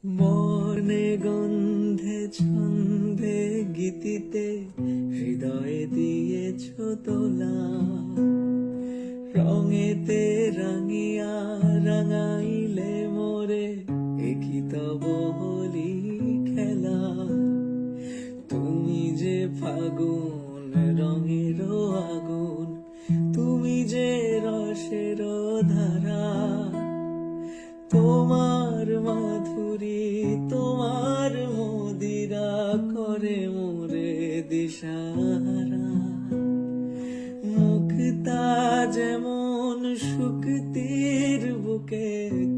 বর্ণে গন্ধে ছন্দে গীতিতে হৃদয়ে দিয়েছ তোলা, রঙেতে রাঙিয়া রাঙাইলে মোরে একই তব হলি খেলা। তুমি যে ফাগুন রঙের আগুন, তুমি যে রসের ধারা, তোমার মাধুরী তোমার মদিরা করে মোরে দিশাহারা। মুক্তা যেমন শুকতির বুকে,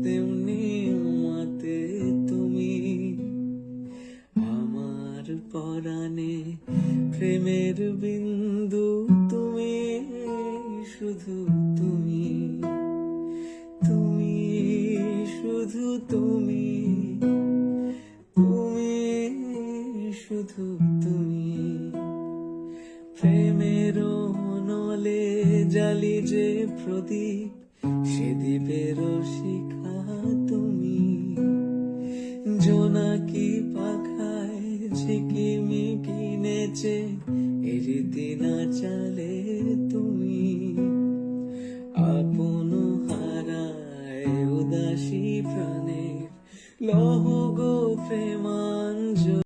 তেমনি মাতে তুমি আমার পরাণে প্রেমের বিন্দু। তুমি শুধু তুমি, তুমি শুধু তুমি, তুমি শুধু তুমি। প্রেমের নলে জালি যে প্রদীপ, সে দ্বীপের শিখা তুমি। জোনাকি পাখায় ঝিকিমিকি নেচে এরীতি না চালে তুমি। আপন হারায় উদাসী প্রাণের লহ গো প্রেমা